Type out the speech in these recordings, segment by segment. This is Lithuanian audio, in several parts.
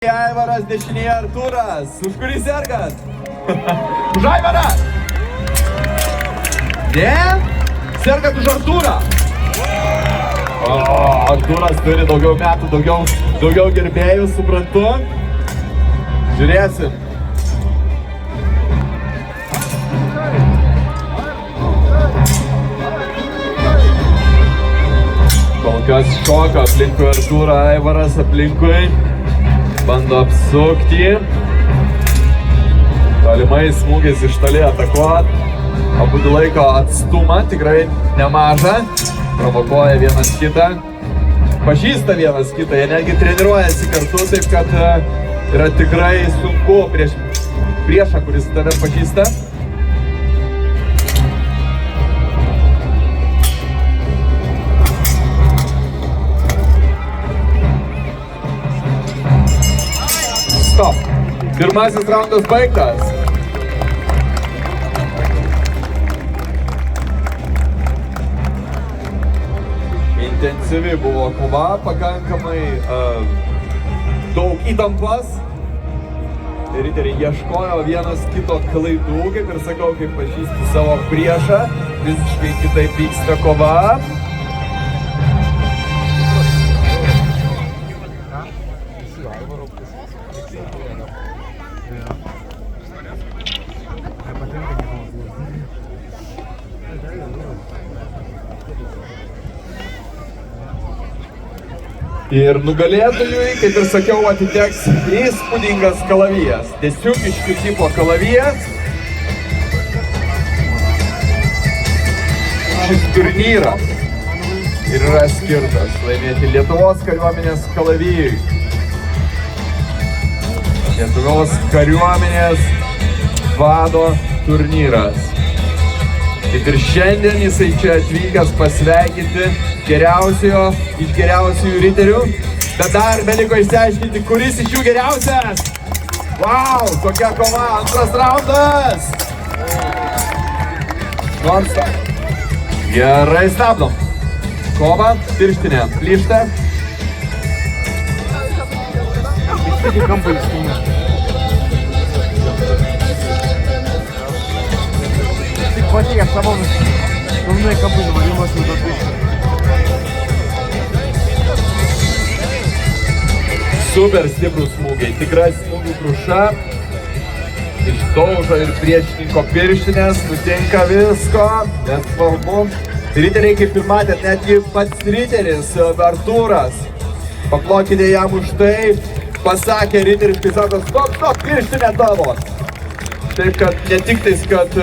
Aivaras, dešinėje Artūras. Už kurį sergat? Už Aivarą! Ne? Sergat už Artūrą? O, Artūras turi daugiau metų, daugiau gerbėjų, suprantu. Žiūrėsim. Kol kas šoka aplinkui Artūrą, Aivaras aplinkui. Bando apsukti. Tolimai smūgis iš toli atakuot. Abu laiko atstumą, tikrai nemažą. Provokuoja vienas kitą. Pažįsta vienas kitą, jie netgi treniruojasi kartu, taip kad yra tikrai sunku priešą, kuris tave pažįsta. Stop. Pirmasis raundas baigtas. Intensyvi buvo kova, pakankamai daug įtampos. Riteriai ieškojo vienas kito klaidų, kaip ir sakau, kaip pažįsti savo priešą. Visiškai kitaip vyksta kova. Ir nugalėtojui, kaip ir sakiau, atiteks įspūdingas kalavijas. Desiukiškių tipo kalavijas. Šis turnyras ir yra skirtas laimėti Lietuvos kariuomenės kalavijui. Lietuvos kariuomenės vado turnyras. Kaip ir šiandien jisai čia atvykęs pasveikinti iš geriausiųjų riterių. Bet dar beliko išsiaiškinti, kuris iš jų geriausias. Wow, kokia kova, antras raundas. Nors. Gerai, stabdom. Kova, pirštinė, plyšta. Хватит, само умные капы завалилось на запись. Super stiprus smūgiai, tikrai smūgių kruša. Išdaužo ir priešininko pirštinės, nutinka visko, nesvarbu. Riteriai, kaip ir matėt, netgi pats riteris Artūras, paplokite jam už tai, pasakė riteriškai, sako, stop, pirštinė tavo. Taip, kad ne tik tais, kad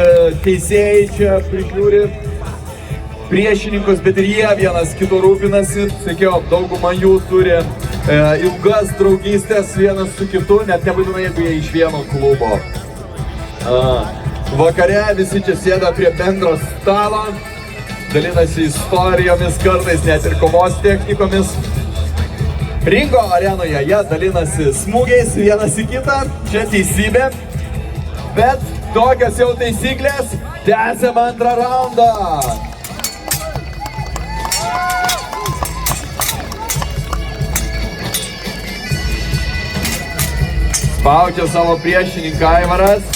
teisėjai čia prižiūri priešininkus, bet ir jie vienas kito rūpinasi. Sakiau, dauguma jų turi ilgas draugystės vienas su kitu, net nebūtinai, jeigu jie iš vieno klubo. Vakare visi čia sėda prie bendro stalo, dalinasi istorijomis, kartais net ir kovos technikomis. Ringo arenoje jie dalinasi smūgiais vienas į kitą, čia teisybė. Bet tokios jau taisyklės, tęsiam antrą raundą. Spaudžia savo priešininką Aivaras.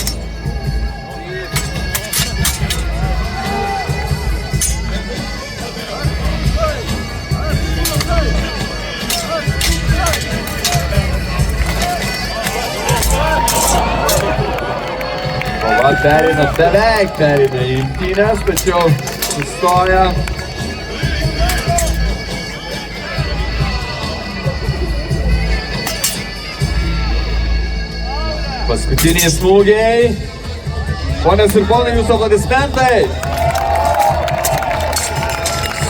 Beveik perina į imtynės, tačiau sustoja. Paskutiniai smūgiai. Ponios ir ponai, jūsų aplodismentai.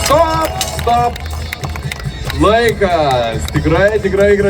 Stop. Laikas. Tikrai gražiai.